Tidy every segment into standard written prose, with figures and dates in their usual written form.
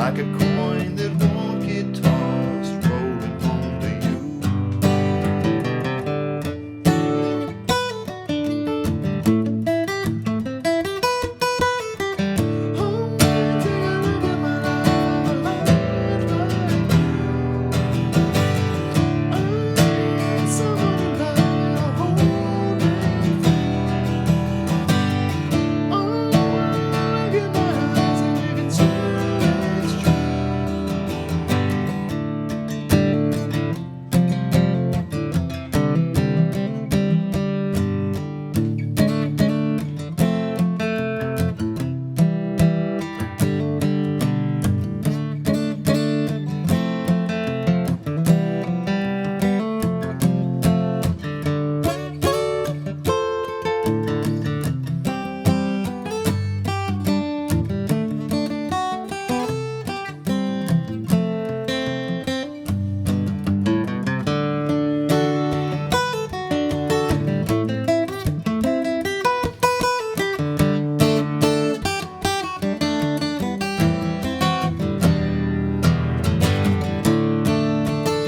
like a coin that won't get tossed, rolling home to you. Oh, man, take a look at my life like you. I need someone to love me a whole day through. Oh, look in my eyes and you can tell it's true.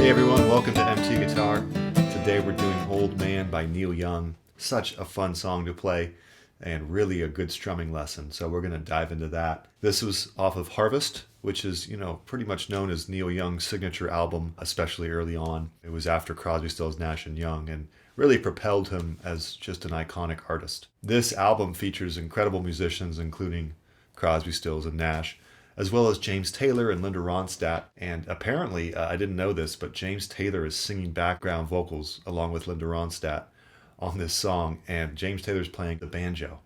Hey everyone, welcome to MT Guitar. Today we're doing Old Man by Neil Young. Such a fun song to play and really a good strumming lesson. So we're going to dive into that. This was off of Harvest, which is, pretty much known as Neil Young's signature album, especially early on. It was after Crosby, Stills, Nash & Young and really propelled him as just an iconic artist. This album features incredible musicians including Crosby, Stills, and Nash, as well as James Taylor and Linda Ronstadt. And apparently, I didn't know this, but James Taylor is singing background vocals along with Linda Ronstadt on this song. And James Taylor's playing the banjo,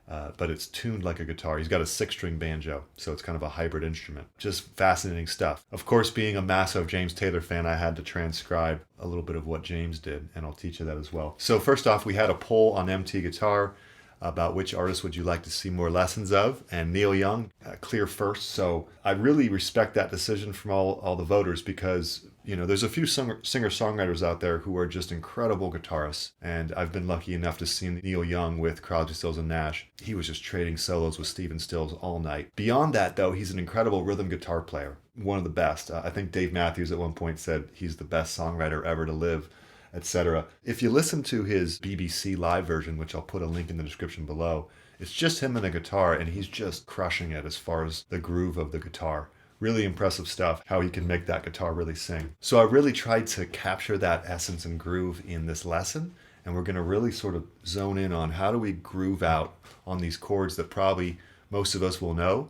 but it's tuned like a guitar. He's got a 6-string banjo, so it's kind of a hybrid instrument. Just fascinating stuff. Of course, being a massive James Taylor fan, I had to transcribe a little bit of what James did, and I'll teach you that as well. So first off, we had a poll on MT Guitar about which artist would you like to see more lessons of, and Neil Young, clear first. So I really respect that decision from all the voters because, there's a few singer-songwriters out there who are just incredible guitarists, and I've been lucky enough to see Neil Young with Crosby, Stills, and Nash. He was just trading solos with Stephen Stills all night. Beyond that, though, he's an incredible rhythm guitar player, one of the best. I think Dave Matthews at one point said he's the best songwriter ever to live, etc. If you listen to his BBC live version, which I'll put a link in the description below, it's just him and a guitar, and he's just crushing it as far as the groove of the guitar. Really impressive stuff, how he can make that guitar really sing. So I really tried to capture that essence and groove in this lesson, and we're going to really sort of zone in on how do we groove out on these chords that probably most of us will know,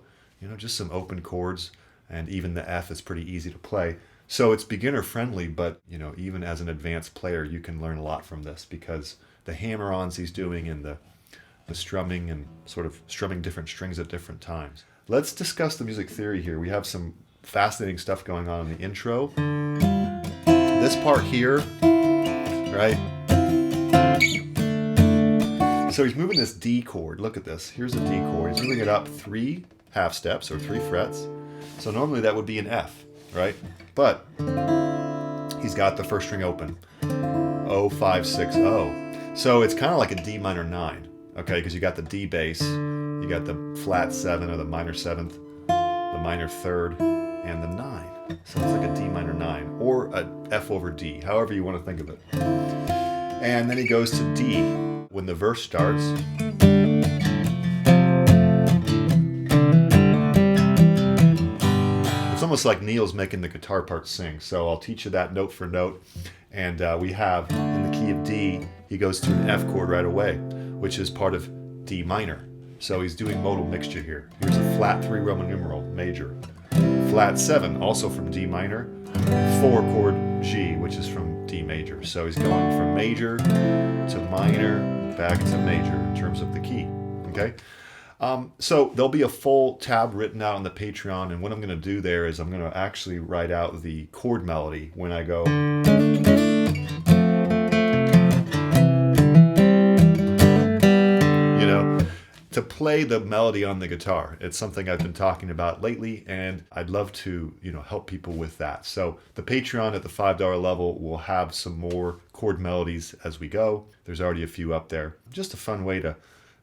just some open chords, and even the F is pretty easy to play. So it's beginner friendly, but even as an advanced player, you can learn a lot from this because the hammer-ons he's doing and the strumming and sort of strumming different strings at different times. Let's discuss the music theory here. We have some fascinating stuff going on in the intro. This part here, right? So he's moving this D chord. Look at this. Here's a D chord. He's moving it up 3 half steps or 3 frets. So normally that would be an F, right? But he's got the first string open, 0, 5, 6, 0. So it's kind of like a D minor 9, okay? Because you got the D bass, you got the flat 7 or the minor 7th, the minor 3rd, and the 9. So it's like a D minor 9 or a F over D, however you want to think of it. And then he goes to D when the verse starts. It's almost like Neil's making the guitar part sing. So I'll teach you that note for note. And we have, in the key of D, he goes to an F chord right away, which is part of D minor. So he's doing modal mixture here. Here's a flat 3 Roman numeral, major. Flat 7, also from D minor. 4 chord G, which is from D major. So he's going from major to minor, back to major in terms of the key, okay? So there'll be a full tab written out on the Patreon, and what I'm going to do there is I'm going to actually write out the chord melody when I go. To play the melody on the guitar. It's something I've been talking about lately, and I'd love to, help people with that. So the Patreon at the $5 level will have some more chord melodies as we go. There's already a few up there. Just a fun way to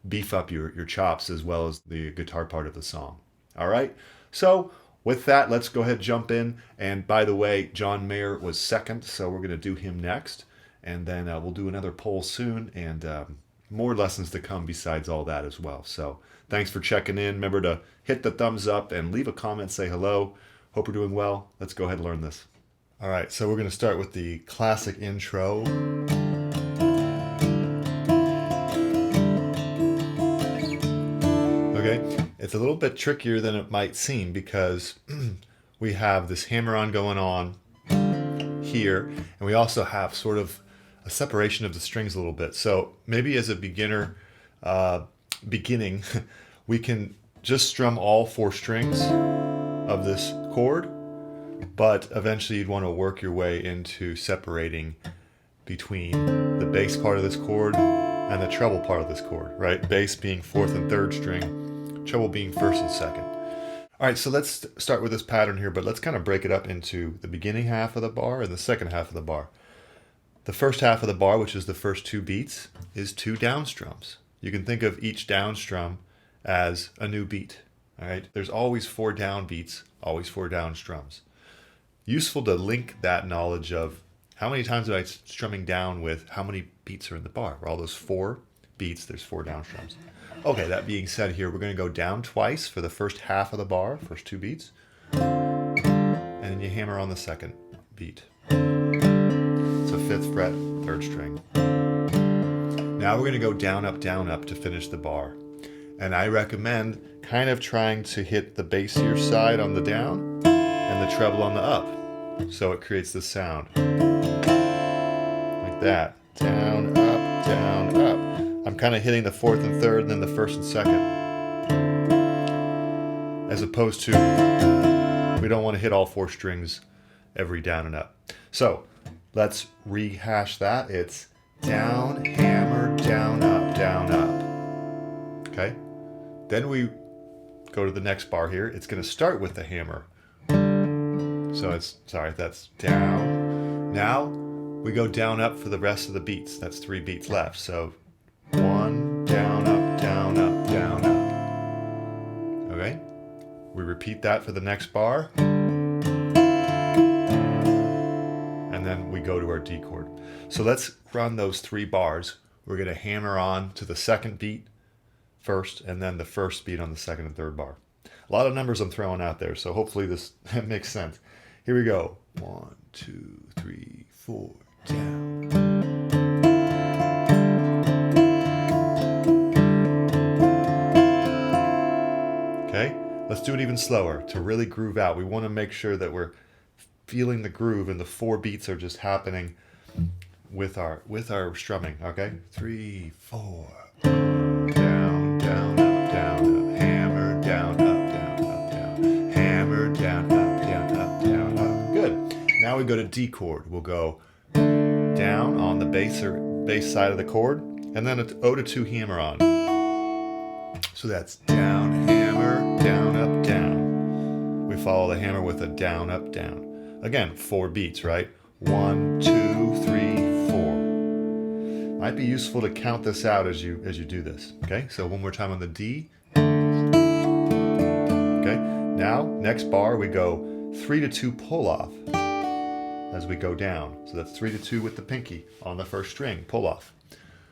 beef up your chops as well as the guitar part of the song. All right. So with that, let's go ahead and jump in. And by the way, John Mayer was second, so we're going to do him next. And then we'll do another poll soon, and more lessons to come besides all that as well. So thanks for checking in. Remember to hit the thumbs up and leave a comment, say hello. Hope you're doing well. Let's go ahead and learn this. All right, so we're going to start with the classic intro. Okay, it's a little bit trickier than it might seem because we have this hammer-on going on here, and we also have sort of a separation of the strings a little bit. So maybe as a beginning, we can just strum all 4 strings of this chord, but eventually you'd want to work your way into separating between the bass part of this chord and the treble part of this chord, right? Bass being 4th and 3rd string, treble being 1st and 2nd. All right, so let's start with this pattern here, but let's kind of break it up into the beginning half of the bar and the second half of the bar. The first half of the bar, which is the first 2 beats, is 2 down strums. You can think of each down strum as a new beat. All right, there's always 4 down beats, always 4 down strums. Useful to link that knowledge of how many times am I strumming down with how many beats are in the bar. For all those 4 beats, there's 4 down strums. Okay, that being said here, we're going to go down twice for the first half of the bar, first 2 beats. And then you hammer on the second beat. So 5th fret, 3rd string. Now we're going to go down, up to finish the bar. And I recommend kind of trying to hit the bassier side on the down and the treble on the up. So it creates this sound. Like that. Down, up, down, up. I'm kind of hitting the 4th and 3rd and then the 1st and 2nd. As opposed to, we don't want to hit all 4 strings every down and up. So let's rehash that. It's down, hammer, down, up, down, up. Okay? Then we go to the next bar here. It's going to start with the hammer. So that's down. Now we go down, up for the rest of the beats. That's 3 beats left. So 1, down, up, down, up, down, up. Okay? We repeat that for the next bar. And then we go to our D chord. So let's run those 3 bars. We're going to hammer on to the second beat first, and then the first beat on the 2nd and 3rd bar. A lot of numbers I'm throwing out there, so hopefully this makes sense. Here we go. 1, 2, 3, 4, down. Okay, let's do it even slower to really groove out. We want to make sure that we're feeling the groove and the 4 beats are just happening with our strumming. Okay, 3, 4. Down, down, up, down, up. Hammer, down, up, down, up, down. Hammer, down, up, down, up, down, up. Good. Now we go to D chord. We'll go down on the bass side of the chord, and then an O to 2 hammer on. So that's down, hammer, down, up, down. We follow the hammer with a down, up, down. Again, 4 beats, right? 1, 2, 3, 4. Might be useful to count this out as you do this. Okay, so one more time on the D. Okay, now next bar we go 3 to 2 pull off as we go down. So that's 3 to 2 with the pinky on the first string, pull off.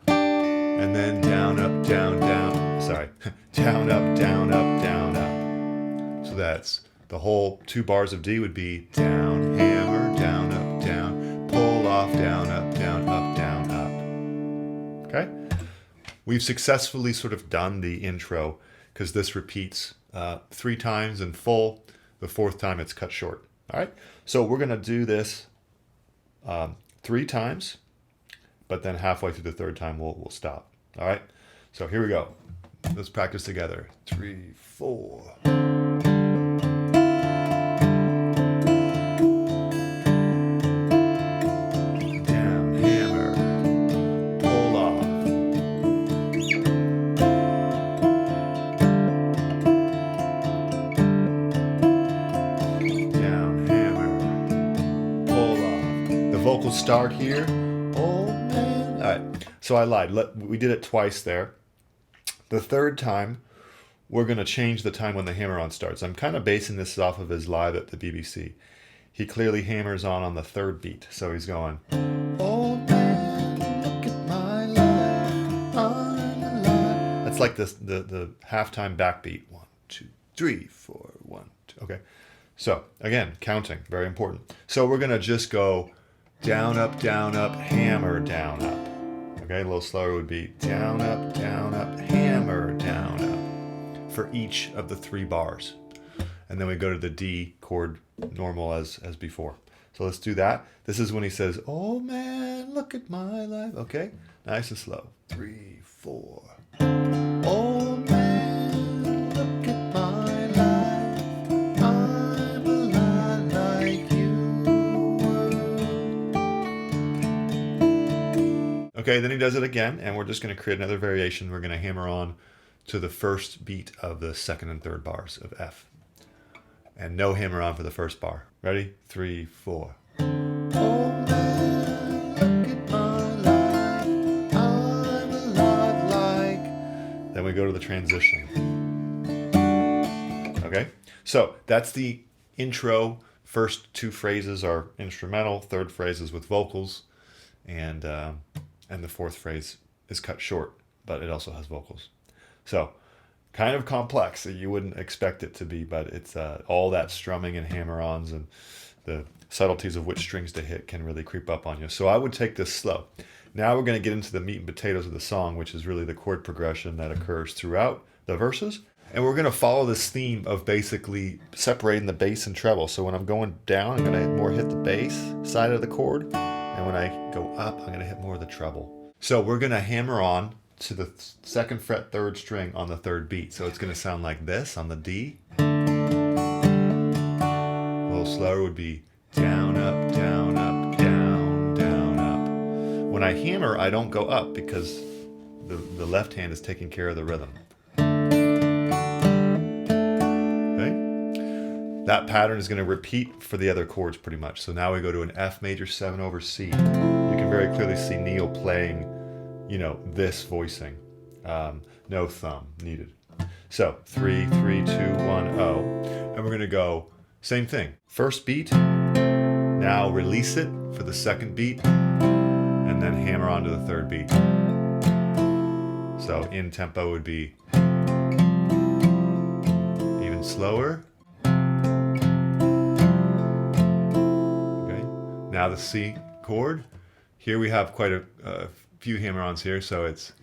And then down, up, down, down. Sorry, down, up, down, up, down, up. So that's the whole 2 bars of D would be down, hammer, down, up, down, pull off, down, up, down, up, down, up. Okay? We've successfully sort of done the intro because this repeats 3 times in full. The 4th time it's cut short. All right? So we're going to do this 3 times, but then halfway through the 3rd time we'll stop. All right? So here we go. Let's practice together. 3, 4. Vocal start here. Oh man. All right. So I lied. We did it twice there. The 3rd time, we're going to change the time when the hammer-on starts. I'm kind of basing this off of his live at the BBC. He clearly hammers on the third beat. So he's going, "Oh man, look at my life, I'm alive." That's like this, the halftime backbeat. 1, 2, 3, 4, 1, 2. Okay. So again, counting, very important. So we're going to just go down, up, hammer, down, up. Okay, a little slower would be down, up, hammer, down, up for each of the 3 bars. And then we go to the D chord normal as before. So let's do that. This is when he says, "Oh man, look at my life." Okay, nice and slow. 3, 4. Oh man, look at my life, I'm alive like you were. Okay, then he does it again, and we're just going to create another variation. We're going to hammer on to the first beat of the second and third bars of F. And no hammer on for the first bar. Ready? 3, 4. Oh man, look at my life, I'm alive like. Then we go to the transition. Okay? So that's the intro. First 2 phrases are instrumental, third phrase is with vocals, and the fourth phrase is cut short, but it also has vocals. So kind of complex. You wouldn't expect it to be, but it's all that strumming and hammer-ons and the subtleties of which strings to hit can really creep up on you. So I would take this slow. Now we're going to get into the meat and potatoes of the song, which is really the chord progression that occurs throughout the verses. And we're going to follow this theme of basically separating the bass and treble. So when I'm going down, I'm going to more hit the bass side of the chord. And when I go up, I'm going to hit more of the treble. So we're going to hammer on to the 2nd fret 3rd string on the 3rd beat. So it's going to sound like this on the D. A little slower would be down, up, down, up. When I hammer, I don't go up because the left hand is taking care of the rhythm. Okay? That pattern is going to repeat for the other chords pretty much. So now we go to an F major 7 over C. You can very clearly see Neil playing, you know, this voicing. No thumb needed. So 3, 3, 2, 1, O. And we're going to go same thing. First beat, now release it for the 2nd beat, and then hammer onto the 3rd beat. So in tempo would be even slower. Okay. Now the C chord. Here we have quite a few hammer-ons here, so it's.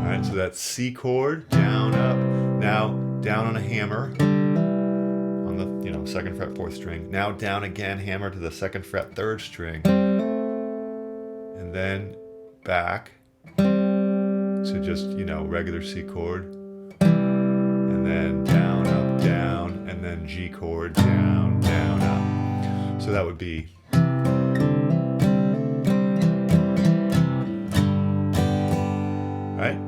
Alright, so that's C chord, down, up, now down on a hammer on the 2nd fret 4th string, now down again, hammer to the 2nd fret 3rd string, and then back to just regular C chord, and then down, up, down, and then G chord, down, down, up. So that would be. Alright?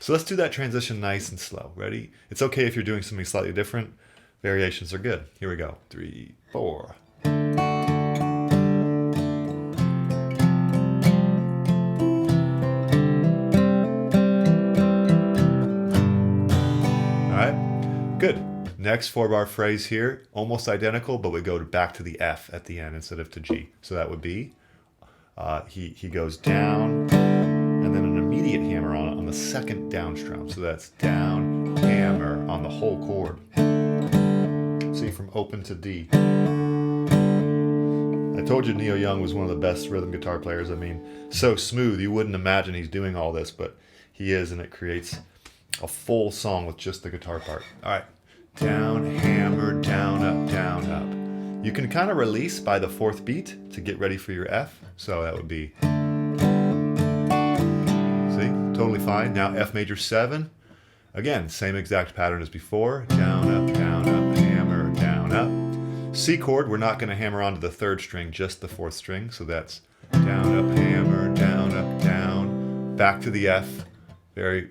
So let's do that transition nice and slow. Ready? It's okay if you're doing something slightly different. Variations are good. Here we go. 3, 4. Alright? Good. Next 4-bar phrase here, almost identical, but we go back to the F at the end instead of to G. So that would be, he goes down, and then an immediate hammer on the 2nd down strum. So that's down, hammer on the whole chord. See, from open to D. I told you Neil Young was one of the best rhythm guitar players. I mean, so smooth, you wouldn't imagine he's doing all this, but he is, and it creates a full song with just the guitar part. All right. Down, hammer, down, up, down, up. You can kind of release by the 4th beat to get ready for your F. So that would be, see, totally fine. Now F major 7. Again, same exact pattern as before. Down, up, hammer, down, up. C chord, we're not going to hammer onto the 3rd string, just the 4th string. So that's down, up, hammer, down, up, down. Back to the F. Very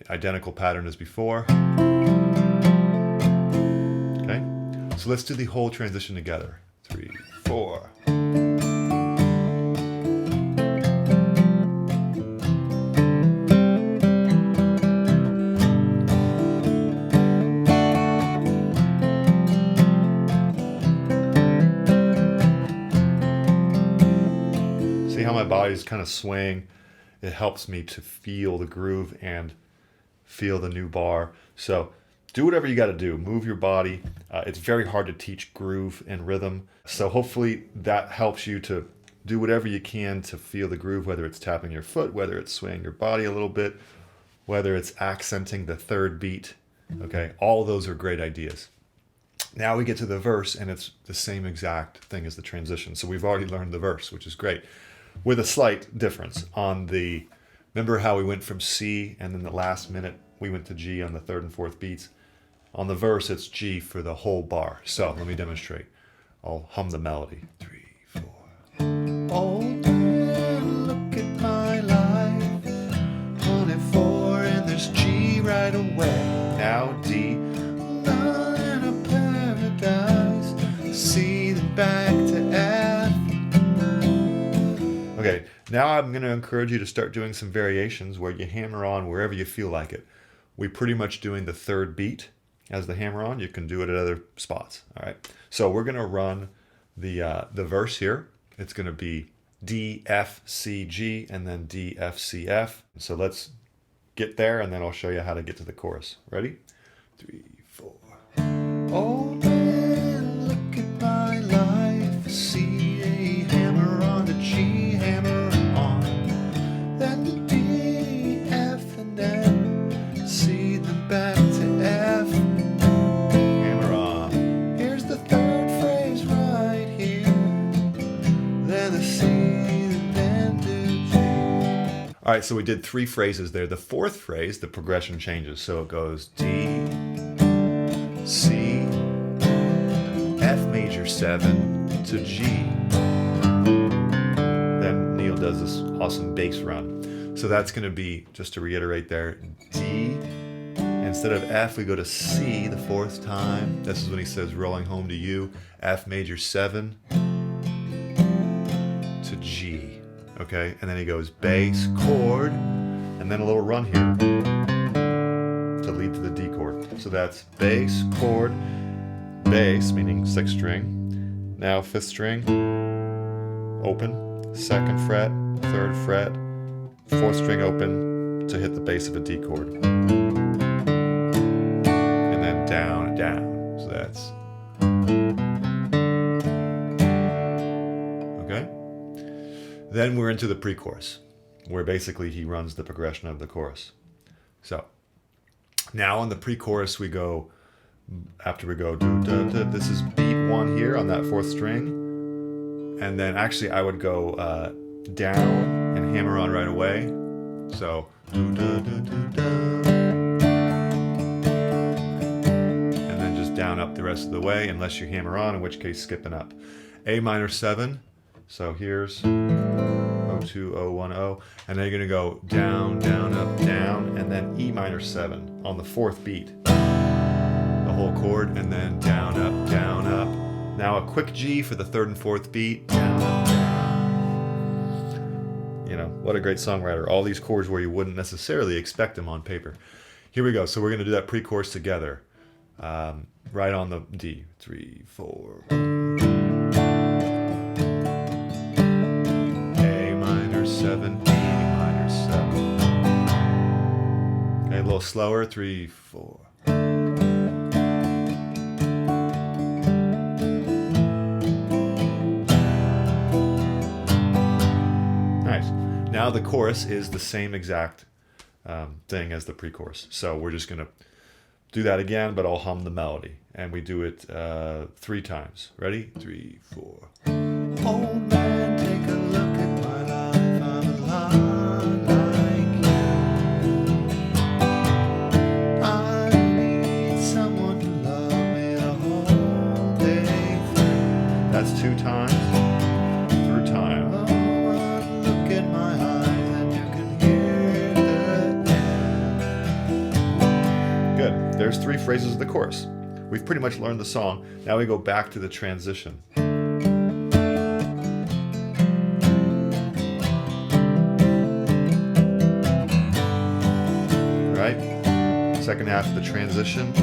identical pattern as before. Okay, so let's do the whole transition together. 3, 4. body's kind of swaying, it helps me to feel the groove and feel the new bar. So do whatever you got to do. Move your body. It's very hard to teach groove and rhythm. So hopefully that helps you to do whatever you can to feel the groove, whether it's tapping your foot, whether it's swaying your body a little bit, whether it's accenting the third beat. Okay, all of those are great ideas. Now we get to the verse, and it's the same exact thing as the transition. So we've already learned the verse, which is great, with a slight difference on the, remember how we went from C and then the last minute we went to G on the third and fourth beats? On the verse, it's G for the whole bar. So let me demonstrate. I'll hum the melody. 3, 4. Oh, man, look at my life. 24 and there's G right away. Now D. Not in a paradise. C then back to F. Okay, now I'm going to encourage you to start doing some variations where you hammer on wherever you feel like it. We're pretty much doing the third beat as the hammer on. You can do it at other spots. All right. So we're going to run the verse here. It's going to be D, F, C, G, and then D, F, C, F. So let's get there, and then I'll show you how to get to the chorus. Ready? 3, 4. Oh man, look at my life. C, A, hammer on the G, hammer on. Then the D, F, and then C, then back to F. Hammer on. Here's the third phrase right here. Then the C, then to G. All right, so we did 3 phrases there. The fourth phrase, the progression changes. So it goes D, C, F major 7 to G. Then Neil does this awesome bass run. So that's going to be, just to reiterate there, D. Instead of F, we go to C the fourth time. This is when he says rolling home to you. F major 7 to G. Okay, and then he goes bass, chord, and then a little run here to lead to the D chord. So that's bass, chord, bass, meaning 6th string. Now 5th string, open, 2nd fret, 3rd fret, 4th string open to hit the bass of a D chord. And then down and down. So that's okay. Then we're into the pre-chorus, where basically he runs the progression of the chorus. So now on the pre-chorus we go, after we go, this is beat 1 here on that 4th string. And then actually I would go down and hammer on right away. So, and then just down up the rest of the way, unless you hammer on, in which case skipping up. A minor 7. So here's 0, 2, 0, 1, 0. And then you're going to go down, down, up, down, and then E minor 7 on the 4th beat. The whole chord, and then down, up, down, up. Now a quick G for the 3rd and 4th beat. Down, up, down. You know, what a great songwriter. All these chords where you wouldn't necessarily expect them on paper. Here we go. So we're going to do that pre-chorus together. Right on the D. 3, 4. A minor 7, E minor 7. Okay, a little slower. 3, 4. Nice. Now the chorus is the same exact thing as the pre-chorus. So we're just going to do that again, but I'll hum the melody. And we do it 3 times. Ready? 3, 4. Old man, take a look at my life. I'm a lot like you. I need someone to love me the whole day through. That's 2 times. 3rd time. Oh, look at my eyes and you can hear the end. Good. There's 3 phrases of the chorus. We've pretty much learned the song. Now we go back to the transition. Right? Second half of the transition.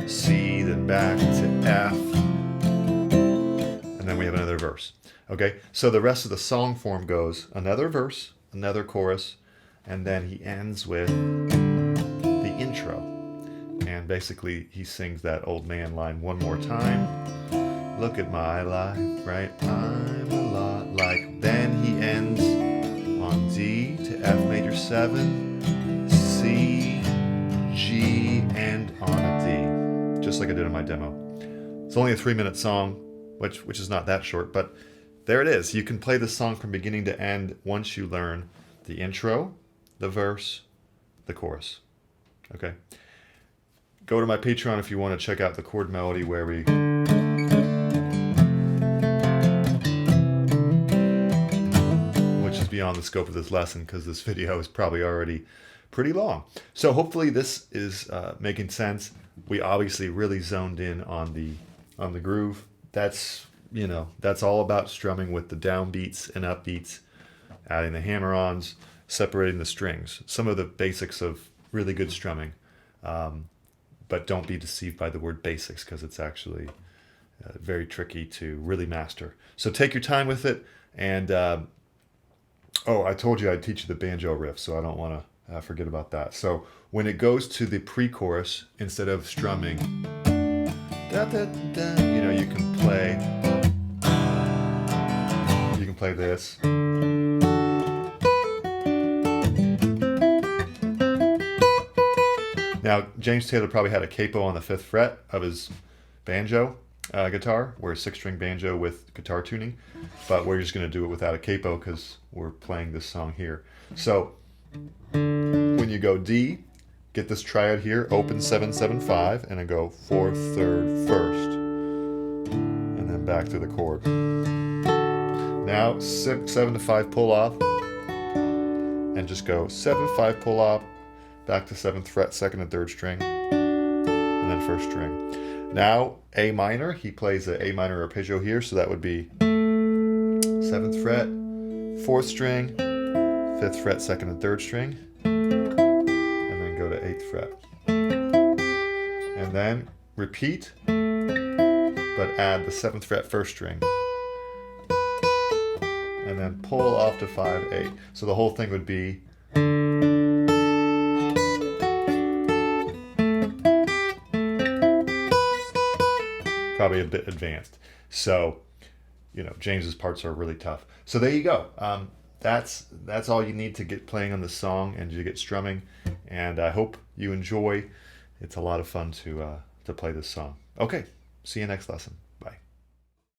C, then back to F. And then we have another verse. Okay, so the rest of the song form goes another verse, another chorus, and then he ends with the intro. And basically he sings that old man line one more time. Look at my life, right? I'm a lot like. Then he ends on D to F major 7, C, G, and on a D, just like I did in my demo. It's only a 3-minute song, which is not that short, but there it is. You can play this song from beginning to end once you learn the intro, the verse, the chorus. Okay? Go to my Patreon if you want to check out the chord melody where we... which is beyond the scope of this lesson because this video is probably already pretty long. So hopefully this is making sense. We obviously really zoned in on the groove. That's, you know, that's all about strumming with the downbeats and upbeats, adding the hammer-ons, separating the strings. Some of the basics of really good strumming. But don't be deceived by the word basics because it's actually very tricky to really master. So take your time with it. And, oh, I told you I'd teach you the banjo riff, so I don't want to forget about that. So when it goes to the pre-chorus, instead of strumming, da, da, da, you know, you can play this. Now, James Taylor probably had a capo on the 5th fret of his banjo guitar. We're a 6-string banjo with guitar tuning, but we're just going to do it without a capo because we're playing this song here. So when you go D, get this triad here, open 7, 7, 5, and then go 4th, 3rd, 1st, and then back to the chord. Now 6, 7 to 5 pull off, and just go 7, 5 pull off, back to 7th fret, 2nd and 3rd string, and then 1st string. Now A minor, he plays an A minor arpeggio here, so that would be 7th fret, 4th string, 5th fret, 2nd and 3rd string, and then go to 8th fret. And then repeat, but add the 7th fret 1st string, and then pull off to 5, 8. So the whole thing would be probably a bit advanced. So, you know, James's parts are really tough. So there you go. That's all you need to get playing on the song and to get strumming. And I hope you enjoy. It's a lot of fun to play this song. Okay, see you next lesson.